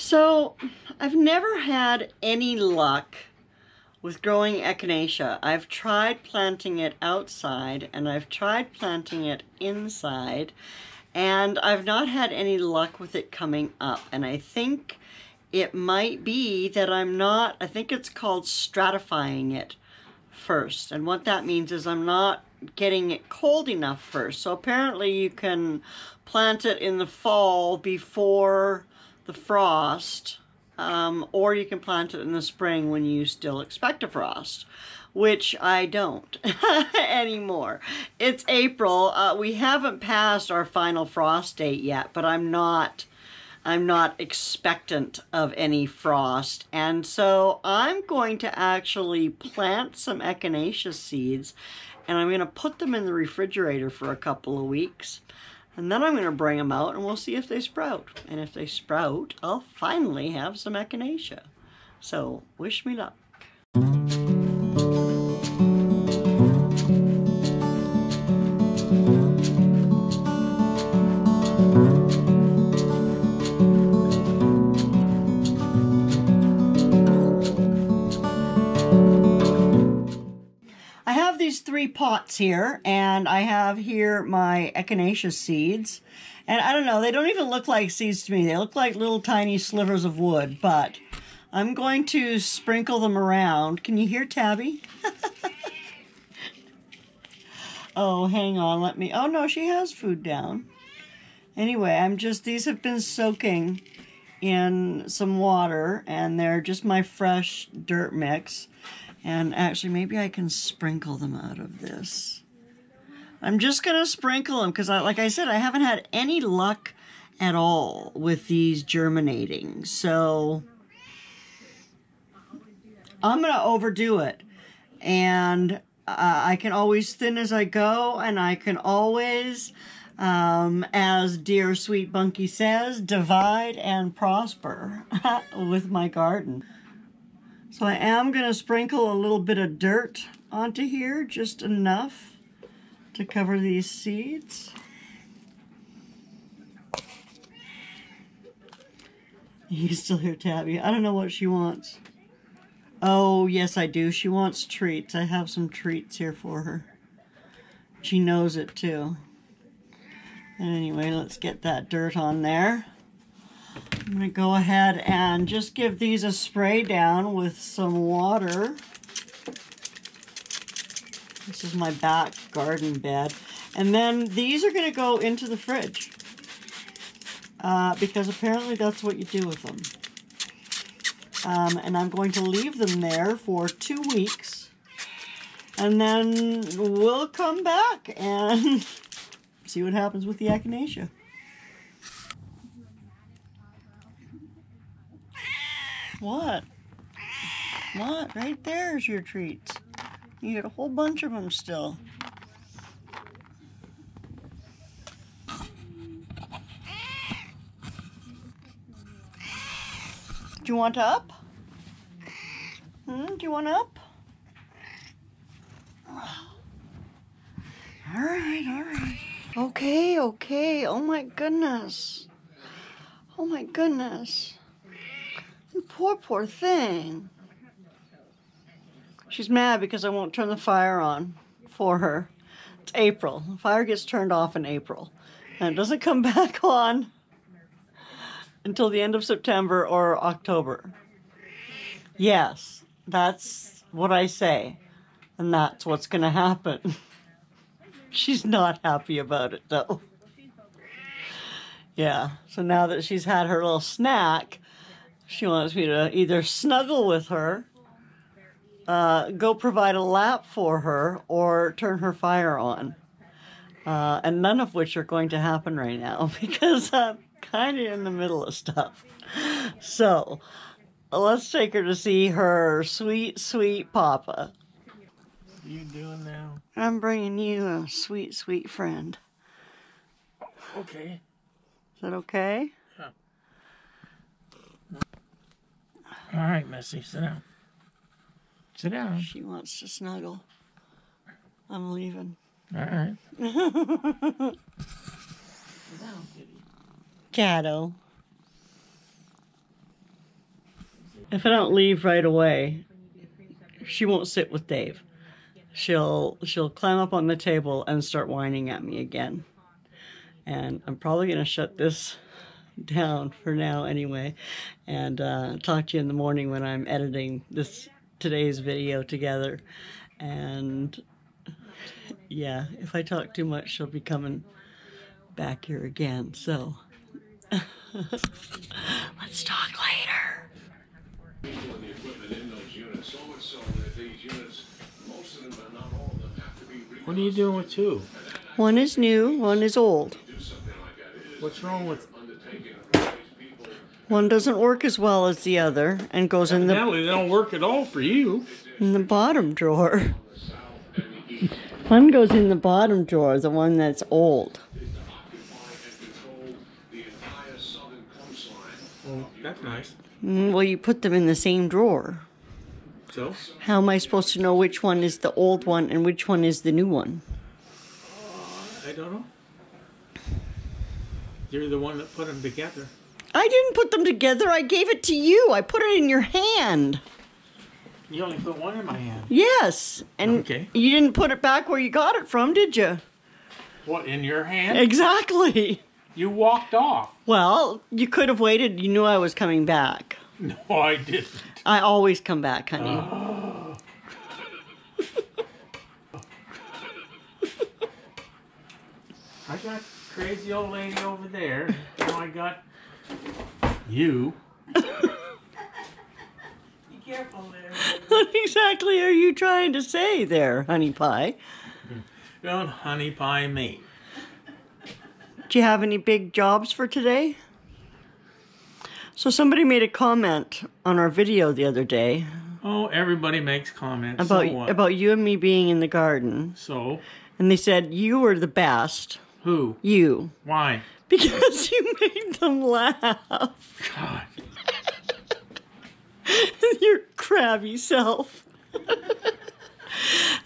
So, I've never had any luck with growing echinacea. I've tried planting it outside and I've tried planting it inside, and I've not had any luck with it coming up. And I think it might be that I think it's called stratifying it first. And what that means is I'm not getting it cold enough first. So apparently you can plant it in the fall before the frost, or you can plant it in the spring when you still expect a frost, which I don't anymore. It's April. We haven't passed our final frost date yet, but I'm not expectant of any frost. And so I'm going to actually plant some Echinacea seeds, and I'm going to put them in the refrigerator for a couple of weeks. And then I'm going to bring them out and we'll see if they sprout. And if they sprout, I'll finally have some Echinacea. So, wish me luck. I have these 3 pots here, and I have here my Echinacea seeds. And I don't know, they don't even look like seeds to me. They look like little tiny slivers of wood, but I'm going to sprinkle them around. Can you hear Tabby? Oh, hang on, oh no, she has food down. Anyway, these have been soaking in some water, and they're just my fresh dirt mix. And actually, maybe I can sprinkle them out of this. I'm just going to sprinkle them because, like I said, I haven't had any luck at all with these germinating. So I'm going to overdo it. And I can always thin as I go, and I can always, as dear sweet Bunky says, divide and prosper with my garden. So I am going to sprinkle a little bit of dirt onto here, just enough to cover these seeds. You can still hear Tabby. I don't know what she wants. Oh, yes I do. She wants treats. I have some treats here for her. She knows it too. And anyway, let's get that dirt on there. I'm going to go ahead and just give these a spray down with some water. This is my back garden bed. And then these are going to go into the fridge. Because apparently that's what you do with them. And I'm going to leave them there for 2 weeks. And then we'll come back and see what happens with the Echinacea. What? What? Right there's your treats. You get a whole bunch of them still. Do you want up? Do you want up? All right, all right. Okay, okay. Oh my goodness. Oh my goodness. You poor thing. She's mad because I won't turn the fire on for her. It's April. The fire gets turned off in April. And it doesn't come back on until the end of September or October. Yes, that's what I say. And that's what's going to happen. She's not happy about it, though. Yeah, so now that she's had her little snack, she wants me to either snuggle with her, go provide a lap for her, or turn her fire on. And none of which are going to happen right now because I'm kind of in the middle of stuff. So let's take her to see her sweet, sweet papa. What are you doing now? I'm bringing you a sweet, sweet friend. Okay. Is that okay? Yeah. All right, Missy, sit down. Sit down. She wants to snuggle. I'm leaving. All right. Sit down, kitty. Caddo. if I don't leave right away, she won't sit with Dave. She'll climb up on the table and start whining at me again. And I'm probably going to shut this down for now anyway, and talk to you in the morning when I'm editing today's video together. And yeah, if I talk too much, she'll be coming back here again. So let's talk later. What are you doing with two? One is new, one is old. What's wrong with... One doesn't work as well as the other and goes in Evidently, they don't work at all for you. the bottom drawer. One goes in the bottom drawer, the one that's old. Oh, that's nice. Well, you put them in the same drawer. So? How am I supposed to know which one is the old one and which one is the new one? I don't know. You're the one that put them together. I didn't put them together. I gave it to you. I put it in your hand. You only put one in my hand. Yes. And okay. You didn't put it back where you got it from, did you? What, in your hand? Exactly. You walked off. Well, you could have waited. You knew I was coming back. No, I didn't. I always come back, honey. I got crazy old lady over there. Now I got you. Be careful there. What exactly are you trying to say there, honey pie? Don't honey pie me. Do you have any big jobs for today? So somebody made a comment on our video the other day. Oh, everybody makes comments. About So what? about you and me being in the garden. So? And they said you were the best. Who? You. Why? Because you made them laugh. God. Your crabby self.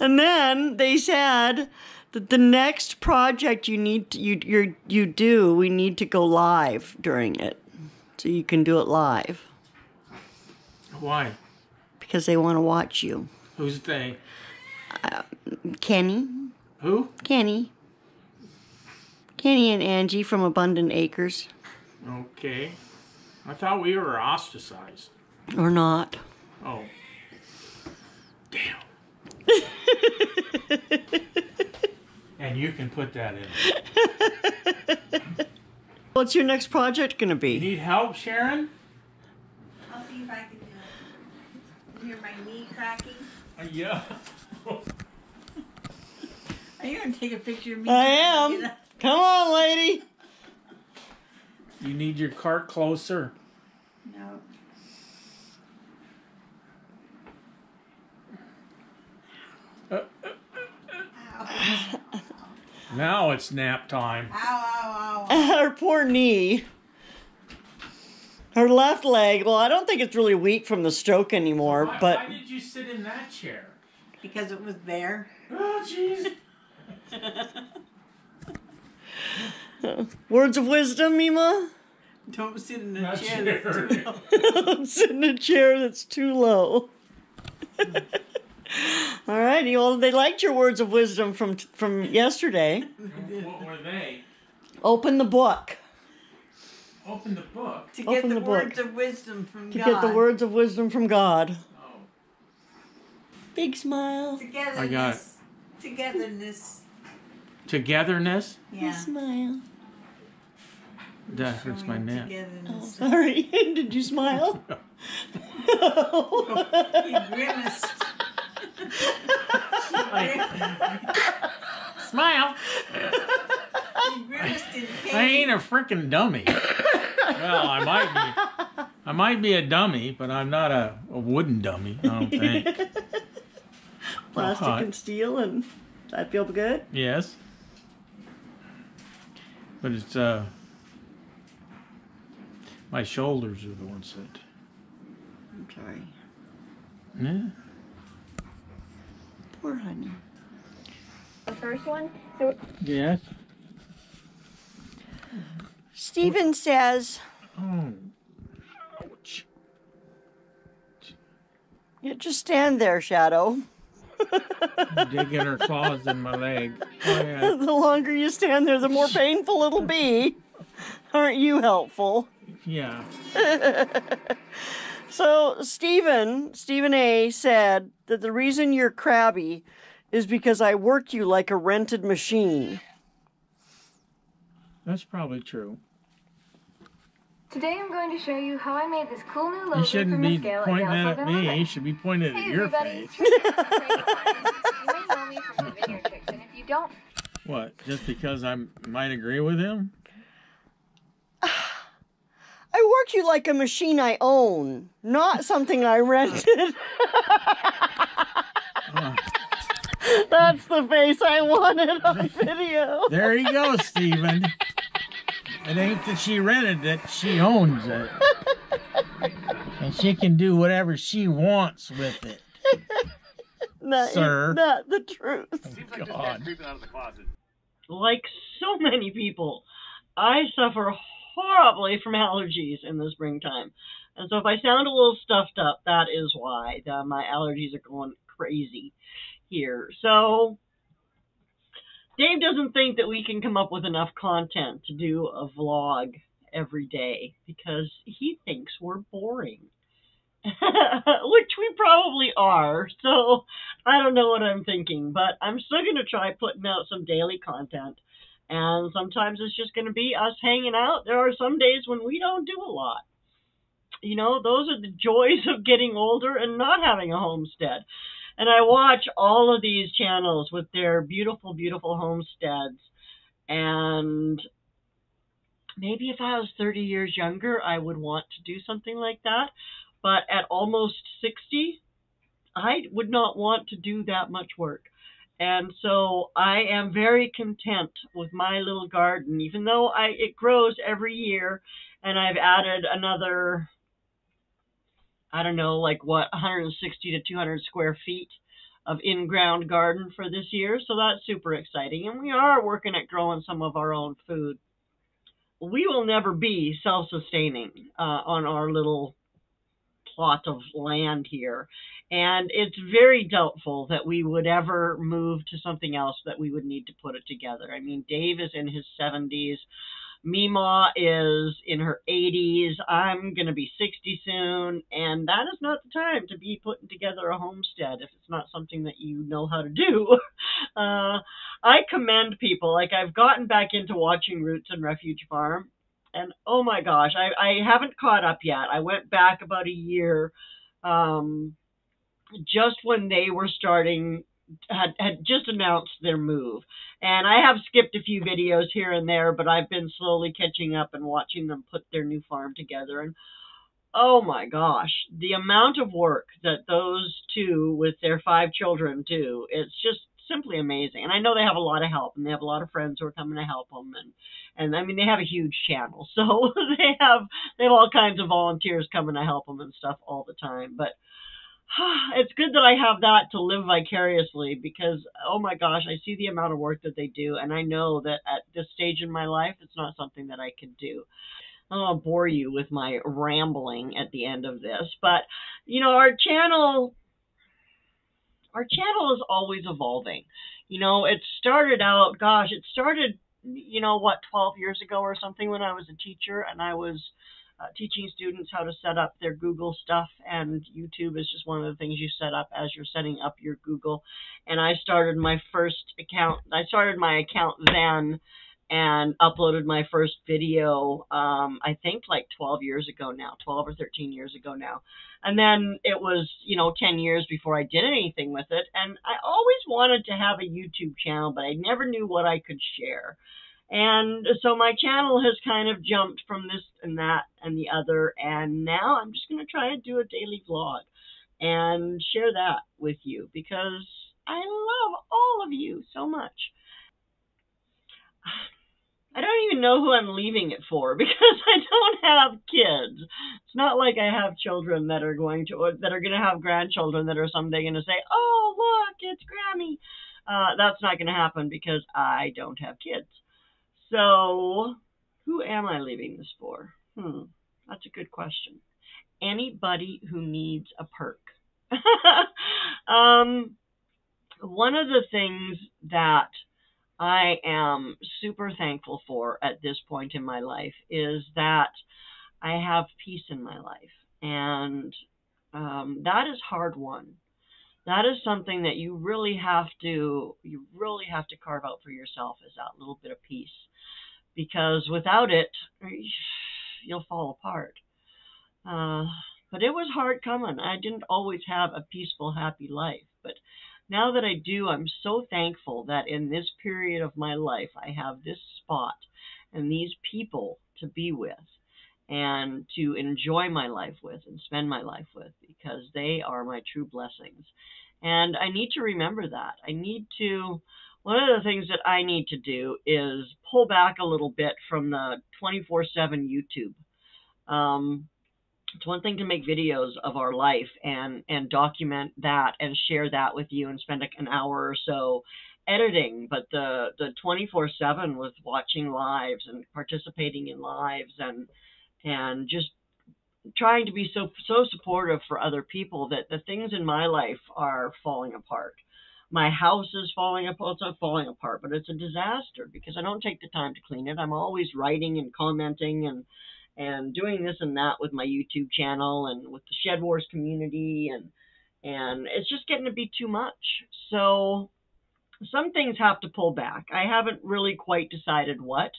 And then they said that the next project we need to go live during it. So you can do it live. Why? Because they want to watch you. Who's they? Kenny. Who? Kenny. Kenny and Angie from Abundant Acres. Okay. I thought we were ostracized. Or not. Oh. Damn. And you can put that in. What's your next project going to You be? need help, Sharon? I'll see if I can do it. You hear my knee cracking? Yeah. Are you going to take a picture of me? I am. Come on, lady. You need your cart closer. No. Ow. Now it's nap time. Ow, ow, ow. Her poor knee. Her left leg. Well, I don't think it's really weak from the stroke anymore, but... Why did you sit in that chair? Because it was there. Oh, jeez. Words of wisdom, Mima? Don't sit in a That chair. chair. That's too low. Sit in a chair that's too low. All righty. Well, they liked your words of wisdom from yesterday. What were they? Open the book. Open the book. To get Open the the book. words of wisdom from To God. get the words of wisdom from God. Oh. Big smile. Togetherness. I got it. Togetherness. Togetherness? Big Yeah. smile. That hurts my Showing neck. togetherness. Sorry. Did you smile? He grimaced. Smile. He grimaced in pain. I ain't a freaking dummy. Well, I might be a dummy, but I'm not a wooden dummy, I don't think. Plastic hot. and steel, and does that feel good? Yes. But it's, my shoulders are the ones that... I'm sorry. Yeah. Poor honey. The first one. So Yes. Stephen says, Oh. Ouch. Yeah, just stand there, Shadow. Digging her claws in my leg. Oh, yeah. The longer you stand there, the more painful it'll be. Aren't you helpful? Yeah. So Stephen A. said that the reason you're crabby is because I work you like a rented machine. That's probably true. Today I'm going to show you how I made this cool new logo You shouldn't for be Miss Gail pointing at that Dale's at me. Southern You should be pointing at Hey your everybody, face. you may know me from my video tricks, and if you don't... What? Just because I might agree with him? I work you like a machine I own, not something I rented. That's the face I wanted on video. There you go, Stephen. It ain't that she rented it, she owns it. And she can do whatever she wants with it. That Sir. is not the truth. Seems like this guy's creeping out of the closet. Like so many people, I suffer horribly from allergies in the springtime. And so if I sound a little stuffed up, that is why. My allergies are going crazy here. So Dave doesn't think that we can come up with enough content to do a vlog every day because he thinks we're boring. Which we probably are. So I don't know what I'm thinking, but I'm still going to try putting out some daily content. And sometimes it's just going to be us hanging out. There are some days when we don't do a lot. You know, those are the joys of getting older and not having a homestead. And I watch all of these channels with their beautiful, beautiful homesteads. And maybe if I was 30 years younger, I would want to do something like that. But at almost 60, I would not want to do that much work. And so I am very content with my little garden, even though it grows every year. And I've added another, I don't know, 160 to 200 square feet of in-ground garden for this year. So that's super exciting. And we are working at growing some of our own food. We will never be self-sustaining on our little plot of land here. And it's very doubtful that we would ever move to something else that we would need to put it together. I mean, Dave is in his 70s. Mima is in her 80s. I'm going to be 60 soon. And that is not the time to be putting together a homestead if it's not something that you know how to do. I commend people. Like, I've gotten back into watching Roots and Refuge Farm. And oh my gosh, I haven't caught up yet. I went back about a year just when they were starting, had just announced their move. And I have skipped a few videos here and there, but I've been slowly catching up and watching them put their new farm together. And oh my gosh, the amount of work that those two with their 5 children do, it's just simply amazing. And I know they have a lot of help, and they have a lot of friends who are coming to help them. And I mean, they have a huge channel, so they have all kinds of volunteers coming to help them and stuff all the time. But it's good that I have that to live vicariously because, oh my gosh, I see the amount of work that they do, and I know that at this stage in my life, it's not something that I can do. I don't want to bore you with my rambling at the end of this, but you know, our channel is always evolving. You know, it started, 12 years ago or something when I was a teacher, and I was teaching students how to set up their Google stuff, and YouTube is just one of the things you set up as you're setting up your Google. And I started my first account. I started my account then and uploaded my first video, I think 12 years ago now, 12 or 13 years ago now. And then it was, 10 years before I did anything with it. And I always wanted to have a YouTube channel, but I never knew what I could share. And so my channel has kind of jumped from this and that and the other. And now I'm just going to try and do a daily vlog and share that with you because I love all of you so much. I don't even know who I'm leaving it for because I don't have kids. It's not like I have children that are going to have grandchildren that are someday going to say, "Oh, look, it's Grammy." That's not going to happen because I don't have kids. So, who am I leaving this for? That's a good question. Anybody who needs a perk. One of the things that I am super thankful for at this point in my life is that I have peace in my life. And that is hard won. That is something that you really have to carve out for yourself, is that little bit of peace. Because without it, you'll fall apart. But it was hard coming. I didn't always have a peaceful, happy life. But now that I do, I'm so thankful that in this period of my life, I have this spot and these people to be with and to enjoy my life with and spend my life with, because they are my true blessings. And I need to remember that. One of the things that I need to do is pull back a little bit from the 24/7 YouTube. It's one thing to make videos of our life and document that and share that with you and spend like an hour or so editing, but the 24/7 with watching lives and participating in lives and just trying to be so supportive for other people, that the things in my life are falling apart. My house is falling apart. It's not falling apart, but it's a disaster because I don't take the time to clean it. I'm always writing and commenting and doing this and that with my YouTube channel and with the Shed Wars community, and it's just getting to be too much. So some things have to pull back. I haven't really quite decided what.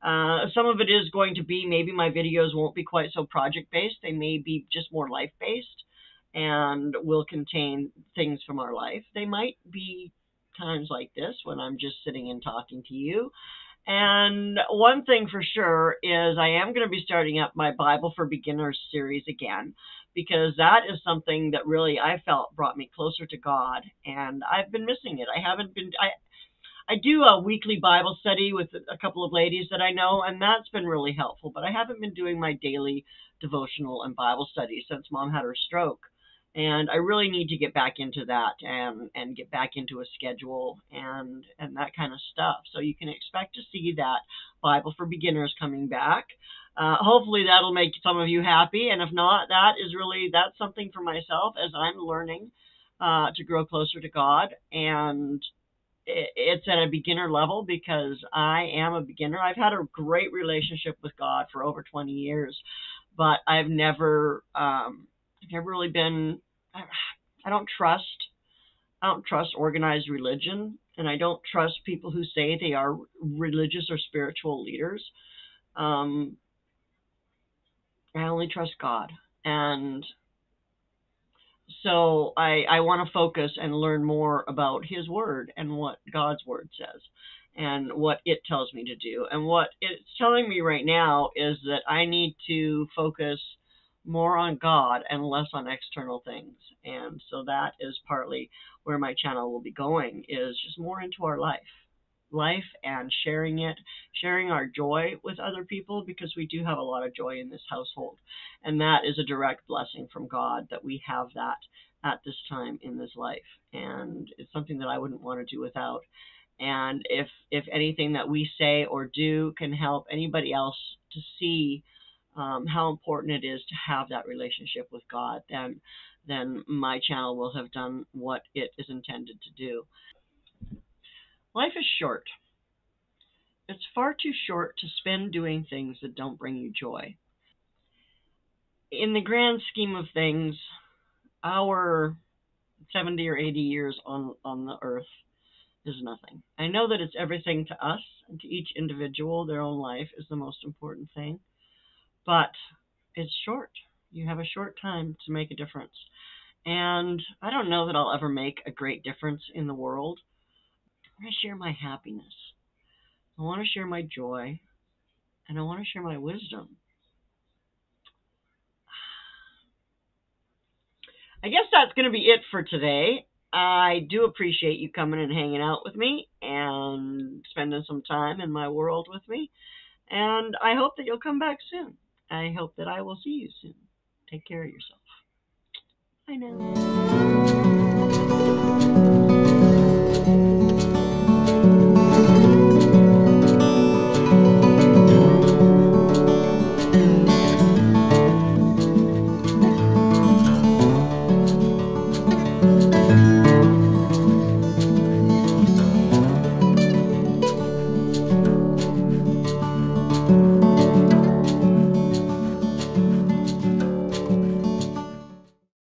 Some of it is going to be, maybe my videos won't be quite so project-based. They may be just more life-based and will contain things from our life. They might be times like this when I'm just sitting and talking to you. And one thing for sure is I am going to be starting up my Bible for Beginners series again, because that is something that really I felt brought me closer to God, and I've been missing it. I do a weekly Bible study with a couple of ladies that I know, and that's been really helpful, but I haven't been doing my daily devotional and Bible study since Mom had her stroke. And I really need to get back into that and get back into a schedule and that kind of stuff. So you can expect to see that Bible for Beginners coming back. Hopefully that'll make some of you happy. And if not, that's something for myself as I'm learning to grow closer to God. And it's at a beginner level because I am a beginner. I've had a great relationship with God for over 20 years, but I've never really been. I don't trust organized religion, and I don't trust people who say they are religious or spiritual leaders. I only trust God, and so I want to focus and learn more about His Word and what God's Word says and what it tells me to do. And what it's telling me right now is that I need to focus more on God and less on external things. And so that is partly where my channel will be going, is just more into our life and sharing our joy with other people, because we do have a lot of joy in this household. And that is a direct blessing from God that we have that at this time in this life. And it's something that I wouldn't want to do without. And if anything that we say or do can help anybody else to see how important it is to have that relationship with God, then my channel will have done what it is intended to do. Life is short. It's far too short to spend doing things that don't bring you joy. In the grand scheme of things, our 70 or 80 years on the earth is nothing. I know that it's everything to us, and to each individual, their own life is the most important thing. But it's short. You have a short time to make a difference. And I don't know that I'll ever make a great difference in the world. I want to share my happiness. I want to share my joy. And I want to share my wisdom. I guess that's going to be it for today. I do appreciate you coming and hanging out with me and spending some time in my world with me. And I hope that you'll come back soon. I hope that I will see you soon. Take care of yourself. Bye now.